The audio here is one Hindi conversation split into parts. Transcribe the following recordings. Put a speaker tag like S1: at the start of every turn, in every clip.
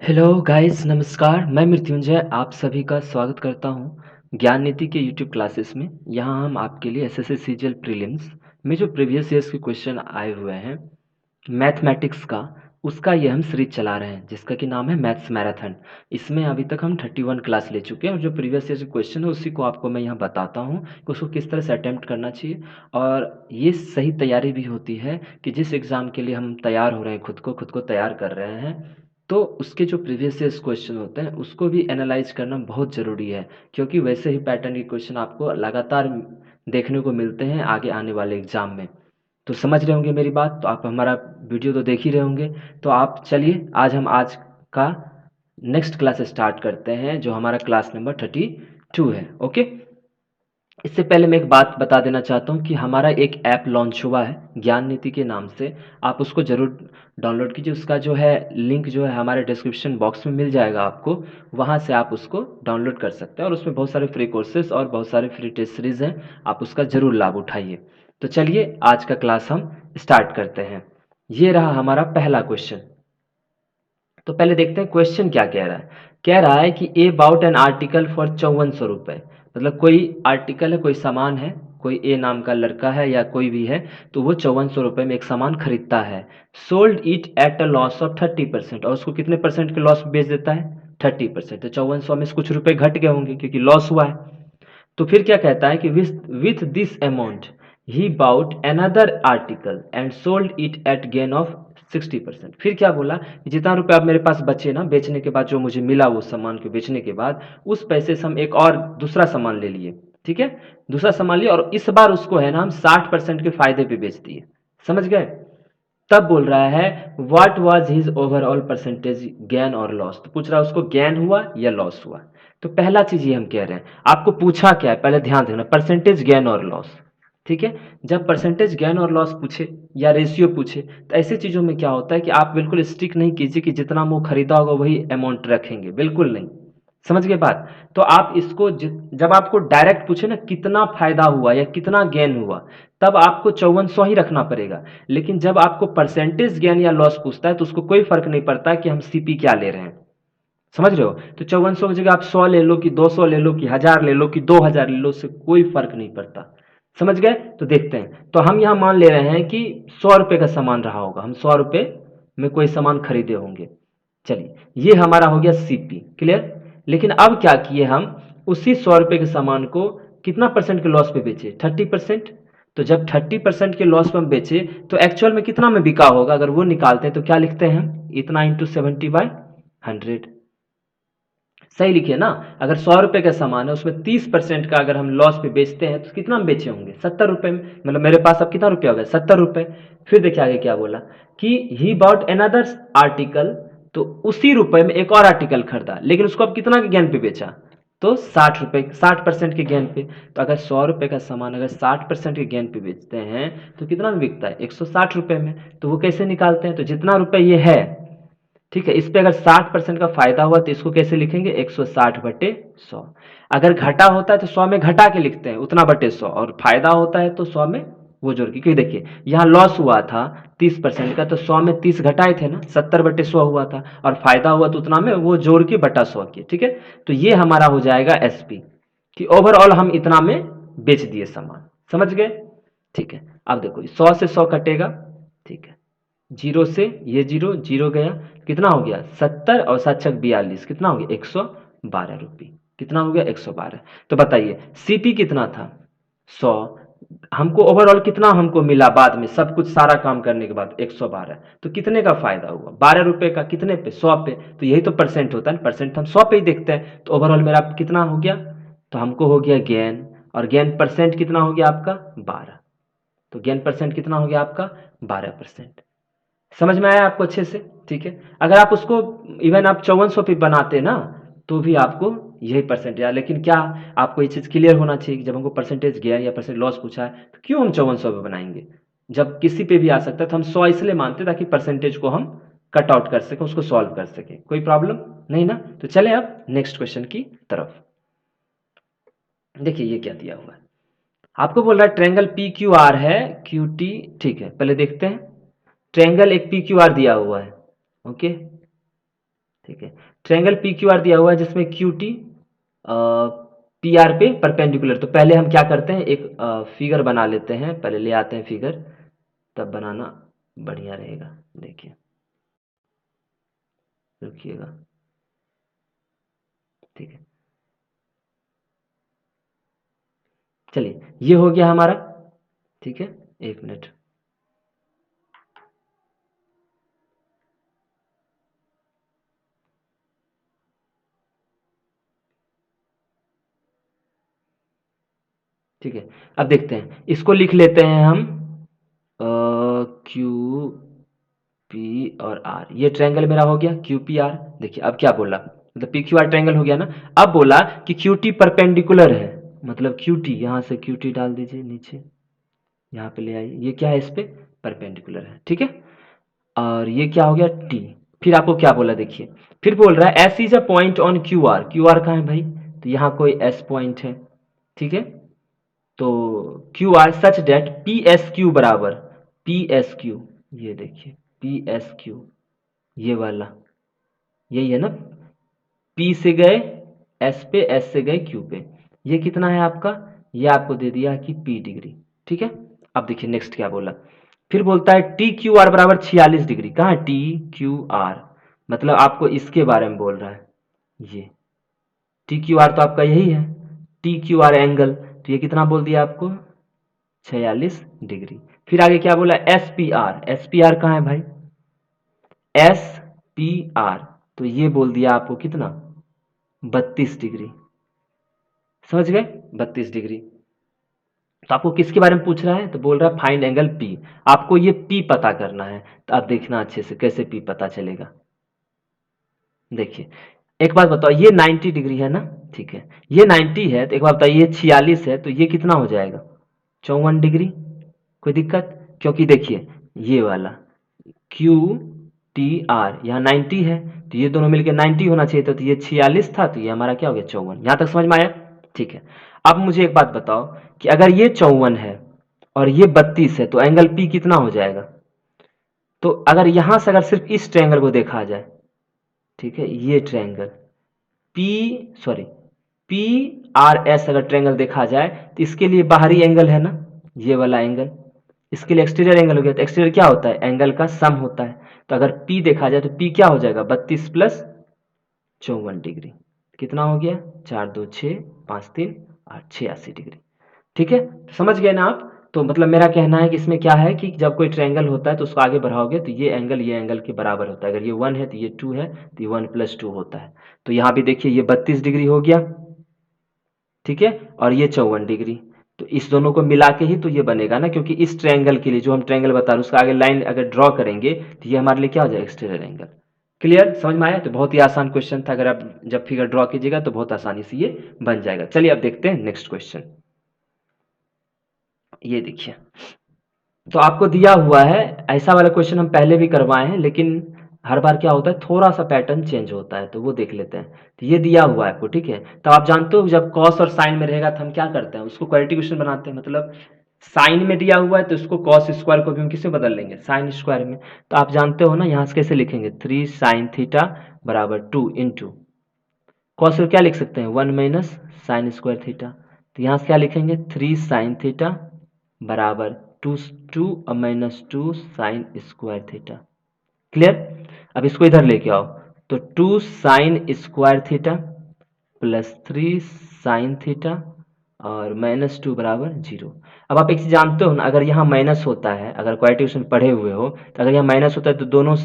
S1: हेलो गाइस, नमस्कार। मैं मृत्युंजय आप सभी का स्वागत करता हूं ज्ञान नीति के यूट्यूब क्लासेस में। यहां हम आपके लिए एसएससी सीजीएल प्रीलिम्स में जो प्रीवियस ईयर्स के क्वेश्चन आए हुए हैं मैथमेटिक्स का, उसका ये हम सीरीज चला रहे हैं जिसका कि नाम है मैथ्स मैराथन। इसमें अभी तक हम 31 क्लास ले चुके हैं और जो प्रीवियस ईयर के क्वेश्चन है उसी को आपको मैं यहाँ बताता हूँ कि उसको किस तरह से अटेम्प्ट करना चाहिए। और ये सही तैयारी भी होती है कि जिस एग्ज़ाम के लिए हम तैयार हो रहे हैं, खुद को तैयार कर रहे हैं, तो उसके जो प्रीवियस ईयर्स क्वेश्चन होते हैं उसको भी एनालाइज करना बहुत ज़रूरी है, क्योंकि वैसे ही पैटर्न के क्वेश्चन आपको लगातार देखने को मिलते हैं आगे आने वाले एग्ज़ाम में। तो समझ रहे होंगे मेरी बात, तो आप हमारा वीडियो तो देख ही रहे होंगे। तो आप चलिए आज का नेक्स्ट क्लास स्टार्ट करते हैं जो हमारा क्लास नंबर 32 है। ओके, इससे पहले मैं एक बात बता देना चाहता हूँ कि हमारा एक ऐप लॉन्च हुआ है ज्ञान नीति के नाम से। आप उसको ज़रूर डाउनलोड कीजिए। उसका जो है लिंक जो है हमारे डिस्क्रिप्शन बॉक्स में मिल जाएगा आपको। वहाँ से आप उसको डाउनलोड कर सकते हैं और उसमें बहुत सारे फ्री कोर्सेज और बहुत सारे फ्री टेस्ट सीरीज़ हैं। आप उसका ज़रूर लाभ उठाइए। तो चलिए आज का क्लास हम स्टार्ट करते हैं। ये रहा हमारा पहला क्वेश्चन। तो पहले देखते हैं क्वेश्चन क्या कह रहा है। कह रहा है कि ए बाउट एन आर्टिकल फॉर 5400 रुपये। मतलब कोई आर्टिकल है, कोई सामान है, कोई ए नाम का लड़का है या कोई भी है, तो वो 5400 रुपये में एक सामान खरीदता है। Sold it at a loss of 30%, और उसको कितने परसेंट के लॉस बेच देता है? 30%। तो 5400 में से कुछ रुपए घट गए होंगे क्योंकि लॉस हुआ है। तो फिर क्या कहता है कि with this amount he bought another article and sold it at gain of 60%। फिर क्या बोला कि जितना रुपये अब मेरे पास बचे ना, बेचने के बाद जो मुझे मिला वो सामान को बेचने के बाद, उस पैसे से हम एक और दूसरा सामान ले लिए। ठीक है, दूसरा सामान लिया और इस बार उसको है ना हम 60% के फायदे पे बेच दिए। समझ गए? तब बोल रहा है what was his overall percentage gain और लॉस। तो पूछ रहा है उसको गेन हुआ या लॉस हुआ। तो पहला चीज ये हम कह रहे हैं, आपको पूछा क्या है पहले ध्यान देना, परसेंटेज गेन और लॉस। ठीक है, जब परसेंटेज गेन और लॉस पूछे या रेशियो पूछे तो ऐसी चीजों में क्या होता है कि आप बिल्कुल स्टिक नहीं कीजिए कि जितना वो खरीदा होगा वही अमाउंट रखेंगे, बिल्कुल नहीं। समझ गए बात? तो आप इसको जब आपको डायरेक्ट पूछे ना कितना फायदा हुआ या कितना गेन हुआ, तब आपको 5400 ही रखना पड़ेगा। लेकिन जब आपको परसेंटेज गेन या लॉस पूछता है तो उसको कोई फर्क नहीं पड़ता कि हम सीपी क्या ले रहे हैं। समझ रहे हो? तो 5400 की जगह आप 100 ले लो कि 200 ले लो कि 1000 ले लो कि 2000 ले लो, उससे कोई फर्क नहीं पड़ता। समझ गए? तो देखते हैं। तो हम यहां मान ले रहे हैं कि 100 रुपए का सामान रहा होगा, हम 100 रुपए में कोई सामान खरीदे होंगे। चलिए, ये हमारा हो गया सीपी। क्लियर? लेकिन अब क्या किए हम, उसी 100 रुपए के सामान को कितना परसेंट के लॉस पे बेचे? 30%। तो जब 30% के लॉस पे हम बेचे तो एक्चुअल में कितना में बिका होगा, अगर वो निकालते हैं तो क्या लिखते हैं हम, इतना इंटू 70/100। सही लिखिए ना। अगर 100 रुपए का सामान है उसमें 30% का अगर हम लॉस पे बेचते हैं तो कितना में बेचे होंगे? 70 रुपए में। मतलब मेरे पास अब कितना रुपया हो गया? 70 रुपए। फिर देखिए आगे क्या बोला कि ही बॉट अनदर आर्टिकल। तो उसी रुपए में एक और आर्टिकल खरीदा, लेकिन उसको अब कितना के गेन पे बेचा? तो 60 रुपए, 60% के गेन पे। तो अगर 100 रुपए का सामान अगर 60% के गेन पे बेचते हैं तो कितना में बिकता है? 160 रुपए में। तो वो कैसे निकालते हैं? तो जितना रुपए ये है, ठीक है, इस पे अगर 60% का फायदा हुआ तो इसको कैसे लिखेंगे? 160/100। अगर घटा होता है तो 100 में घटा के लिखते हैं उतना बटे 100, और फायदा होता है तो 100 में वो जोड़ के। क्योंकि देखिए यहाँ लॉस हुआ था 30% का, तो 100 में 30 घटाए थे ना, 70/100 हुआ था, और फायदा हुआ तो उतना में वो जोड़ के बटा 100 किए। ठीक है, तो ये हमारा हो जाएगा एसपी, कि ओवरऑल हम इतना में बेच दिए सामान। समझ गए? ठीक है, अब देखो 100 से 100 कटेगा। ठीक है, जीरो से ये जीरो जीरो गया, कितना हो गया? 70 और 7×42 कितना हो गया? 112 रुपये। कितना हो गया? 112। तो बताइए सीपी कितना था? 100। हमको ओवरऑल कितना हमको मिला बाद में, सब कुछ सारा काम करने के बाद? 112। तो कितने का फायदा हुआ? 12 रुपए का। कितने पे? 100 पे। तो यही तो परसेंट होता है, परसेंट हम 100 पे ही देखते हैं। तो ओवरऑल मेरा कितना हो गया? तो हमको हो गया गेन, और गेन परसेंट कितना हो गया आपका? 12। तो गेन परसेंट कितना हो गया आपका? 12%। समझ में आया आपको अच्छे से? ठीक है, अगर आप उसको इवन आप 5400 पे बनाते ना तो भी आपको यही परसेंट यार। लेकिन क्या, आपको ये चीज़ क्लियर होना चाहिए कि जब हमको परसेंटेज गेन या परसेंट लॉस पूछा है तो क्यों हम 5400 पे बनाएंगे, जब किसी पे भी आ सकता है। तो हम 100 इसलिए मानते ताकि परसेंटेज को हम कट आउट कर सकें, उसको सॉल्व कर सकें। कोई प्रॉब्लम नहीं ना? तो चले अब नेक्स्ट क्वेश्चन की तरफ। देखिए ये क्या दिया हुआ है, आपको बोल रहा है ट्रेंगल पी क्यू आर है, क्यू टी। ठीक है, पहले देखते हैं। ट्रेंगल एक पी क्यू आर दिया हुआ है। ओके, ठीक है। ट्रायंगल पी क्यू आर दिया हुआ है जिसमें क्यू टी पी आर पे परपेंडिकुलर। तो पहले हम क्या करते हैं, एक फिगर बना लेते हैं, पहले ले आते हैं फिगर, तब बनाना बढ़िया रहेगा। देखिए, रुकिएगा, ठीक है। चलिए, ये हो गया हमारा, ठीक है। एक मिनट, ठीक है। अब देखते हैं, इसको लिख लेते हैं हम क्यू पी और आर। ये ट्रायंगल मेरा हो गया क्यू पी आर। देखिए अब क्या बोला, मतलब पी क्यू आर ट्रायंगल हो गया ना। अब बोला कि क्यू टी परपेंडिकुलर है, मतलब क्यू टी, यहाँ से क्यू टी डाल दीजिए नीचे, यहाँ पे ले आइए, ये क्या है, इस पे परपेंडिकुलर है, ठीक है। और ये क्या हो गया टी। फिर आपको क्या बोला, देखिए, फिर बोल रहा है S is a point on Q R. Q R कहाँ है भाई, तो यहाँ कोई एस पॉइंट है, ठीक है। तो Q R such that P S Q बराबर पी एस क्यू, ये देखिए पी एस क्यू, ये वाला, यही है ना। पी से गए एस पे, एस से गए क्यू पे, ये कितना है आपका, ये आपको दे दिया कि पी डिग्री, ठीक है। अब देखिए नेक्स्ट क्या बोला, फिर बोलता है टी क्यू आर बराबर 46 डिग्री। कहाँ है टी क्यू आर, मतलब आपको इसके बारे में बोल रहा है। ये टी क्यू आर तो आपका यही है, टी क्यू आर एंगल, तो ये कितना बोल दिया आपको, 46 डिग्री। फिर आगे क्या बोला, S P R. S P R कहाँ है भाई, एस पी आर, तो ये बोल दिया आपको कितना, 32 डिग्री। समझ गए, 32 डिग्री। तो आपको किसके बारे में पूछ रहा है, तो बोल रहा है फाइंड एंगल पी। आपको ये पी पता करना है, तो आप देखना अच्छे से कैसे पी पता चलेगा। देखिए, एक बात बताओ, ये 90 डिग्री है ना, ठीक है, ये 90 है, तो एक बात बताइए ये 46 है, तो ये कितना हो जाएगा, 54 डिग्री। कोई दिक्कत, क्योंकि देखिए ये वाला क्यू टी आर यहाँ 90 है, तो ये दोनों मिलकर 90 होना चाहिए था, तो ये 46 था, तो ये हमारा क्या हो गया, 54। यहाँ तक समझ में आया, ठीक है। अब मुझे एक बात बताओ कि अगर ये 54 है और ये 32 है, तो एंगल पी कितना हो जाएगा। तो अगर यहां से अगर सिर्फ इस ट्रायंगल को देखा जाए, ठीक है, ये triangle P, sorry, P R S अगर ट्रायंगल देखा जाए, तो इसके लिए बाहरी एंगल है ना, ये वाला एंगल, इसके लिए एक्सटीरियर एंगल हो गया। तो एक्सटीरियर क्या होता है, एंगल का सम होता है। तो अगर पी देखा जाए तो पी क्या हो जाएगा, 32 प्लस 54 डिग्री, कितना हो गया, 4 2 6 5 3 8, 86 डिग्री, ठीक है। समझ गए ना आप। तो मतलब मेरा कहना है कि इसमें क्या है कि जब कोई ट्रायंगल होता है तो उसको आगे बढ़ाओगे तो ये एंगल के बराबर होता है। अगर ये 1 है तो ये 2 है, तो ये 1 + 2 होता है। तो यहाँ भी देखिए ये 32 डिग्री हो गया, ठीक है, और ये 54 डिग्री। तो इस दोनों को मिला के ही तो ये बनेगा ना, क्योंकि इस ट्रायंगल के लिए जो हम ट्रायंगल बता रहे हैं उसका आगे लाइन अगर ड्रॉ करेंगे तो ये हमारे लिए क्या हो जाएगा, एक्सटीरियर एंगल। क्लियर, समझ में आया। तो बहुत ही आसान क्वेश्चन था, अगर आप जब फिगर ड्रॉ कीजिएगा तो बहुत आसानी से ये बन जाएगा। चलिए अब देखते हैं नेक्स्ट क्वेश्चन। ये देखिए, तो आपको दिया हुआ है, ऐसा वाला क्वेश्चन हम पहले भी करवाए हैं, लेकिन हर बार क्या होता है थोड़ा सा पैटर्न चेंज होता है, तो वो देख लेते हैं। तो ये दिया हुआ है आपको, ठीक है। तो आप जानते हो जब कॉस और साइन में रहेगा तो हम क्या करते हैं, उसको क्वाड्रेटिक इक्वेशन बनाते हैं। मतलब साइन में दिया हुआ है तो इसको कॉस स्क्वायर को भी हम किससे बदल लेंगे, साइन स्क्वायर में। तो आप जानते हो ना, यहाँ से कैसे लिखेंगे, 3 sin थीटा बराबर 2 इंटू कॉस को क्या लिख सकते हैं, 1 - sin² थीटा। तो यहाँ से क्या लिखेंगे, 3 sin थीटा बराबर 2 - 2 sin² थीटा। क्लियर। अब इसको इधर लेके आओ, तो 2 sin² theta plus 3 sin theta और -2 बराबर 0। अब आप एक चीज जानते हो ना, अगर यहाँ माइनस होता है, अगर क्वाड्रेटिक पढ़े हुए हो, तो अगर यहाँ माइनस होता है तो दोनों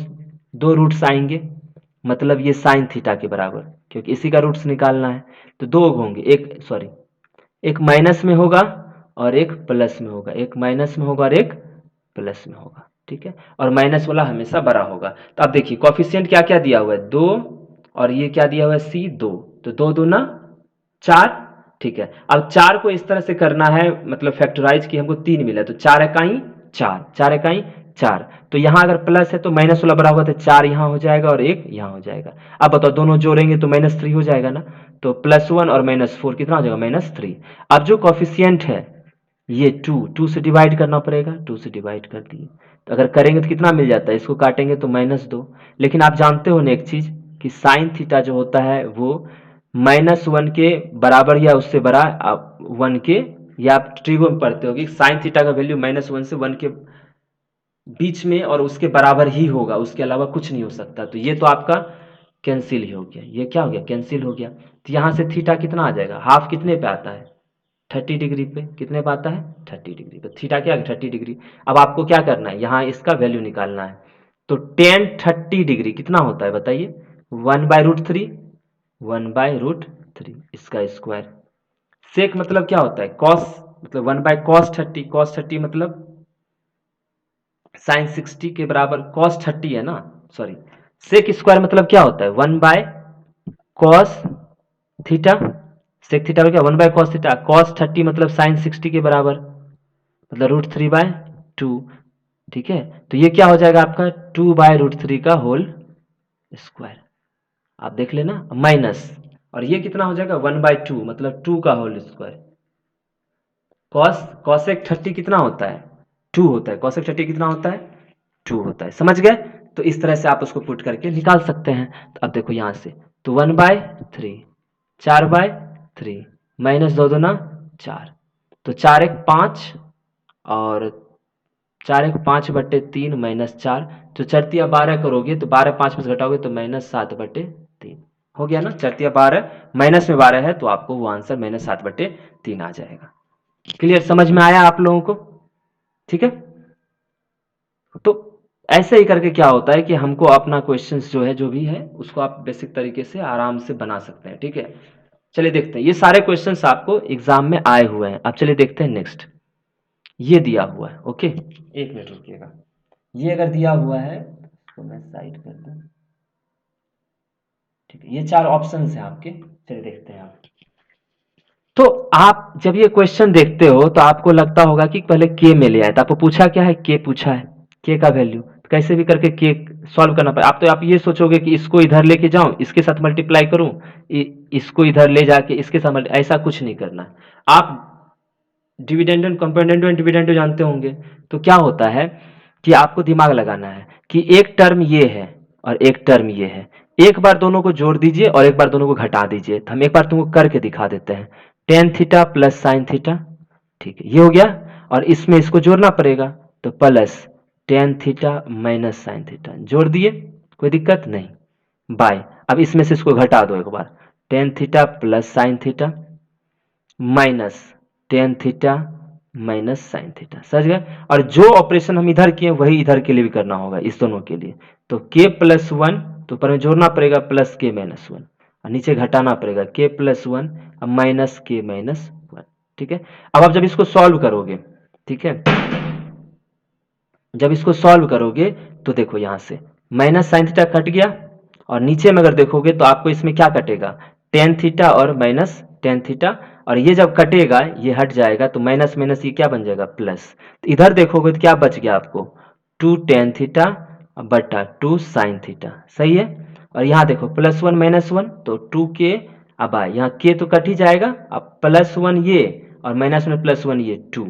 S1: दो रूट्स आएंगे, मतलब ये साइन थीटा के बराबर, क्योंकि इसी का रूट्स निकालना है। तो दो होंगे, एक सॉरी, एक माइनस में होगा और एक प्लस में होगा, एक माइनस में होगा और एक प्लस में होगा, ठीक है। और माइनस वाला हमेशा बड़ा होगा। तो अब देखिए कॉफिशिएंट क्या क्या दिया हुआ है, 2, और ये क्या दिया हुआ है, सी 2, तो 2 दूना 4, ठीक है। अब 4 को इस तरह से करना है, मतलब फैक्टराइज की हमको 3 मिला, तो 4 इकाई 4, 4 इकाई 4। तो यहाँ अगर प्लस है तो माइनस वाला बड़ा होगा, तो 4 यहाँ हो जाएगा और 1 यहाँ हो जाएगा। अब बताओ दोनों जोड़ेंगे तो -3 हो जाएगा ना, तो +1 और -4 कितना हो जाएगा, -3। अब जो कॉफिशिएंट है ये 2 से डिवाइड करना पड़ेगा, 2 से डिवाइड कर दिए। तो अगर करेंगे तो कितना मिल जाता है, इसको काटेंगे तो -2। लेकिन आप जानते हो ना एक चीज, कि साइन थीटा जो होता है वो -1 के बराबर या उससे बड़ा, आप 1 के, या आप ट्रिगो में पढ़ते हो कि साइन थीटा का वैल्यू -1 से 1 के बीच में और उसके बराबर ही होगा, उसके अलावा कुछ नहीं हो सकता। तो ये तो आपका कैंसिल ही हो गया, ये क्या हो गया, कैंसिल हो गया। तो यहाँ से थीटा कितना आ जाएगा, हाफ कितने पे आता है, 30 डिग्री पे। कितने पे आता है, 30 डिग्री पे। थीटा क्या है, 30 डिग्री। अब आपको क्या करना है, यहाँ इसका वैल्यू निकालना है। तो टेन 30 डिग्री कितना होता है बताइए, 1/√3, 1/√3 इसका स्क्वायर। सेक मतलब क्या होता है, कॉस, मतलब 1/cos 30, cos 30 मतलब साइन 60 के बराबर, cos 30 है ना, सॉरी। सेक स्क्वायर मतलब क्या होता है, 1/cos थीटा। सेक थीटा क्या, 1/cos थीटा। cos 30 मतलब साइन 60 के बराबर, मतलब √3/2। ठीक है, तो ये क्या हो जाएगा आपका, 2/√3 का होल स्क्वायर। आप देख लेना, माइनस, और ये कितना हो जाएगा, 1/2 मतलब 2 का होल स्क्वायर। कॉसेक 30 कितना होता है, 2 होता है। कॉसेक 30 कितना होता है, 2 होता है। समझ गए। तो इस तरह से आप उसको पुट करके निकाल सकते हैं। तो अब देखो यहाँ से, तो 1/3, 4/3, माइनस 2 दूना 4, तो 4 1 5, और 4 1 5/3 -4, तो चरतिया 12 करोगे तो 12 5 में से घटाओगे तो -7/3 हो गया ना। चरतिया 12 माइनस में 12 है तो आपको वो आंसर -7/3 आ जाएगा। क्लियर, समझ में आया आप लोगों को, ठीक है। तो ऐसे ही करके क्या होता है कि हमको अपना क्वेश्चंस जो है, जो भी है, उसको आप बेसिक तरीके से आराम से बना सकते हैं, ठीक है। चलिए देखते हैं, ये सारे क्वेश्चंस आपको एग्जाम में आए हुए हैं। अब चलिए देखते हैं नेक्स्ट, ये दिया हुआ है, ओके, एक मिनट रुकिएगा। ये अगर दिया हुआ है तो मैं साइड कर दूं, ठीक है। ये 4 ऑप्शंस हैं आपके, चलिए देखते हैं आप। तो आप जब ये क्वेश्चन देखते हो तो आपको लगता होगा कि पहले के में ले आए, तो आपको पूछा क्या है, के पूछा है, के का वैल्यू, तो कैसे भी करके के सॉल्व करना पड़ेगा। आप ये सोचोगे कि इसको इधर लेके जाऊं, इसके साथ मल्टीप्लाई करूं, इसको इधर ले जाके इसके साथ ऐसा कुछ नहीं करना। आप डिविडेंड, कंपोनेंट एंड डिविडेंड जानते होंगे। तो क्या होता है कि आपको दिमाग लगाना है कि एक टर्म ये है और एक टर्म ये है, एक बार दोनों को जोड़ दीजिए और एक बार दोनों को घटा दीजिए। तो हम एक बार तुमको करके दिखा देते हैं, ten theta plus sine theta, ठीक है, ये हो गया। और इसमें इसको जोड़ना पड़ेगा, तो plus ten theta minus sine theta, जोड़ दिए, कोई दिक्कत नहीं, बाय। अब इसमें से इसको घटा दो एक बार, tan theta plus sine theta minus tan theta minus sine theta, समझ गए। और जो ऑपरेशन हम इधर किए वही इधर के लिए भी करना होगा, इस दोनों के लिए। तो k+1, तो ऊपर में जोड़ना पड़ेगा प्लस k-1, और नीचे घटाना पड़ेगा k+1 माइनस k-1, ठीक है। अब आप जब इसको सॉल्व करोगे, ठीक है, जब इसको सॉल्व करोगे तो देखो यहाँ से माइनस साइन थीटा कट गया, और नीचे में अगर देखोगे तो आपको इसमें क्या कटेगा, टेन थीटा और माइनस टेन थीटा, और ये जब कटेगा ये हट जाएगा तो माइनस माइनस ये क्या बन जाएगा, प्लस। तो इधर देखोगे तो क्या बच गया आपको, 2 टेन थीटा बटा 2 साइन थीटा, सही है। और यहाँ देखो +1 -1 तो 2k, अब आए यहाँ k तो कट ही जाएगा, अब +1 ये और -1 +1 ये 2,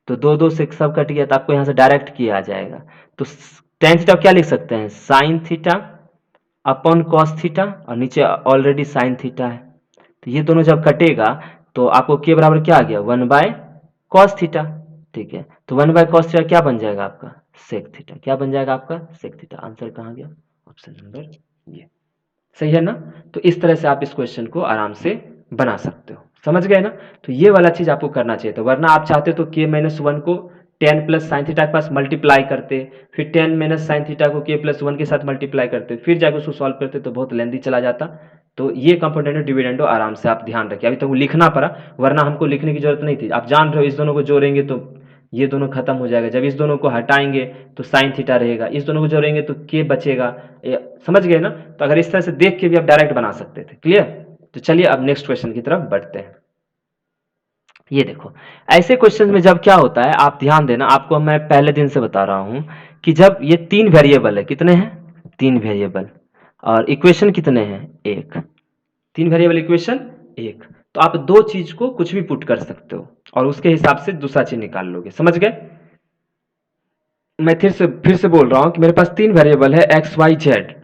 S1: तो 2 से सब कट गया, तो आपको यहाँ से डायरेक्ट किया आ जाएगा। तो टेन थीटा क्या लिख सकते हैं, sine theta upon cos theta, और नीचे ऑलरेडी साइन थीटा है। तो ये दोनों जब कटेगा तो आपको के बराबर क्या आ गया, 1/cos थीटा, ठीक है। तो 1/cos थीटा क्या बन जाएगा आपका, सेक थीटा, क्या बन जाएगा आपका, सेक थीटा। आंसर कहाँ गया, ऑप्शन नंबर ये, सही है ना। तो इस तरह से आप इस क्वेश्चन को आराम से बना सकते हो, समझ गए ना। तो ये वाला चीज आपको करना चाहिए था, वरना आप चाहते तो k-1 को 10 प्लस साइन थीटा के पास मल्टीप्लाई करते, फिर 10 माइनस साइन थीटा को k+1 के साथ मल्टीप्लाई करते, फिर जाकर उसको सॉल्व करते, तो बहुत लेंदी चला जाता। तो ये कंपोनेंट डिविडेंडो आराम से आप ध्यान रखिए, अभी तक तो लिखना पड़ा, वरना हमको लिखने की जरूरत नहीं थी। आप जान रहे हो इस दोनों को जोड़ेंगे तो ये दोनों खत्म हो जाएगा, जब इस दोनों को हटाएंगे तो साइन थीटा रहेगा, इस दोनों को जोड़ेंगे तो के बचेगा, समझ गए ना। तो अगर इस तरह से देख के भी आप डायरेक्ट बना सकते थे, क्लियर। तो चलिए अब नेक्स्ट क्वेश्चन की तरफ बढ़ते हैं। ये देखो, ऐसे क्वेश्चन में जब क्या होता है, आप ध्यान देना, आपको मैं पहले दिन से बता रहा हूं कि जब ये 3 वेरिएबल है, कितने हैं, 3 वेरिएबल, और इक्वेशन कितने हैं, 1, 3 वेरिएबल इक्वेशन 1, तो आप दो चीज को कुछ भी पुट कर सकते हो और उसके हिसाब से दूसरा चीज निकाल लोगे, समझ गए। मैं फिर से बोल रहा हूं कि मेरे पास 3 वेरिएबल है, एक्स वाई जेड,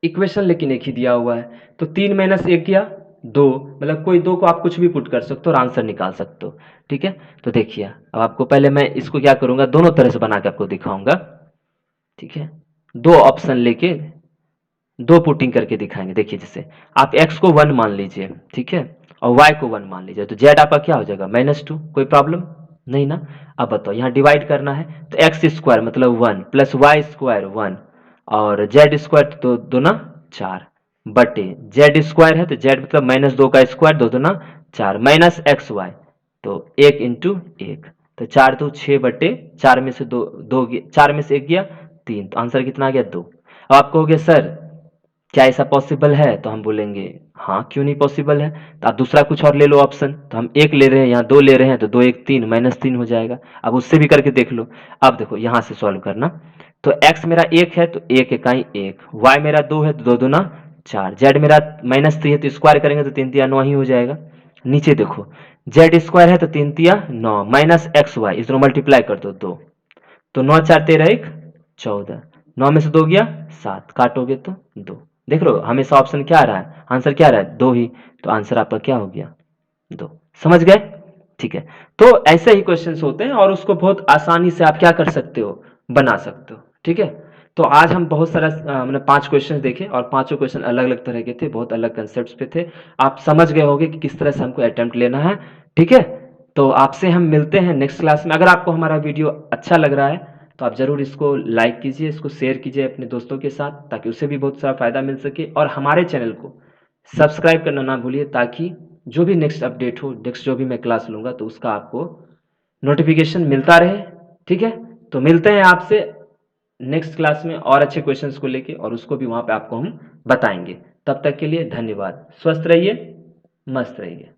S1: इक्वेशन लेकिन एक ही दिया हुआ है, तो 3 माइनस 1 किया 2, मतलब कोई 2 को आप कुछ भी पुट कर सकते हो और आंसर निकाल सकते हो। ठीक है, तो देखिए अब आपको पहले मैं इसको क्या करूँगा, दोनों तरह से बना के आपको दिखाऊँगा। ठीक है, 2 ऑप्शन लेके 2 पुटिंग करके दिखाएँगे। देखिए जैसे आप x को 1 मान लीजिए, ठीक है? और y को 1 मान लीजिए, तो z आपका क्या हो जाएगा -2, कोई प्रॉब्लम? नहीं ना? अब बताओ यहाँ डिवाइड करना है, तो x स्क्वायर मतलब 1 प्लस y स्क्वायर 1 और z स्क्वायर तो 2 दूना 4 बटे z स्क्वायर है तो z मतलब -2 का स्क्वायर 2 दूना 4 माइनस एक्स वाई तो 1 इंटू 1 तो 4 2 6 बटे 4 में से 2 4 में से 1 गया 3, तो आंसर कितना आ गया 2। अब आप कहोगे सर क्या ऐसा पॉसिबल है, तो हम बोलेंगे हाँ क्यों नहीं पॉसिबल है। तो आप दूसरा कुछ और ले लो ऑप्शन, तो हम 1 ले रहे हैं यहाँ 2 ले रहे हैं, तो 2 1 3 -3 हो जाएगा। अब उससे भी करके देख लो। अब देखो यहाँ से सॉल्व करना, तो x मेरा 1 है तो 1 इकाई 1, y मेरा 2 है तो 2 दूना 4, z मेरा -3 है तो स्क्वायर करेंगे तो 3 तिया 9 ही हो जाएगा। नीचे देखो z स्क्वायर है तो 3 तिया 9 माइनस एक्स वाई, इस दोनों मल्टीप्लाई कर दो 2, तो 9 4 13 1 14, 9 में से 2 गया 7, काटोगे तो 2। देख लो हमेशा ऑप्शन क्या आ रहा है, आंसर क्या आ रहा है 2 ही, तो आंसर आपका क्या हो गया 2। समझ गए? ठीक है, तो ऐसे ही क्वेश्चंस होते हैं और उसको बहुत आसानी से आप क्या कर सकते हो, बना सकते हो। ठीक है, तो आज हम बहुत सारा मतलब 5 क्वेश्चंस देखे और पांचों क्वेश्चन अलग अलग तरह के थे, बहुत अलग कंसेप्ट पे थे। आप समझ गए होंगे कि किस तरह से हमको अटेम्प्ट लेना है। ठीक है, तो आपसे हम मिलते हैं नेक्स्ट क्लास में। अगर आपको हमारा वीडियो अच्छा लग रहा है तो आप ज़रूर इसको लाइक कीजिए, इसको शेयर कीजिए अपने दोस्तों के साथ, ताकि उसे भी बहुत सारा फ़ायदा मिल सके, और हमारे चैनल को सब्सक्राइब करना ना भूलिए, ताकि जो भी नेक्स्ट अपडेट हो, नेक्स्ट जो भी मैं क्लास लूँगा तो उसका आपको नोटिफिकेशन मिलता रहे। ठीक है, तो मिलते हैं आपसे नेक्स्ट क्लास में और अच्छे क्वेश्चंस को लेके, और उसको भी वहाँ पे आपको हम बताएंगे। तब तक के लिए धन्यवाद। स्वस्थ रहिए, मस्त रहिए।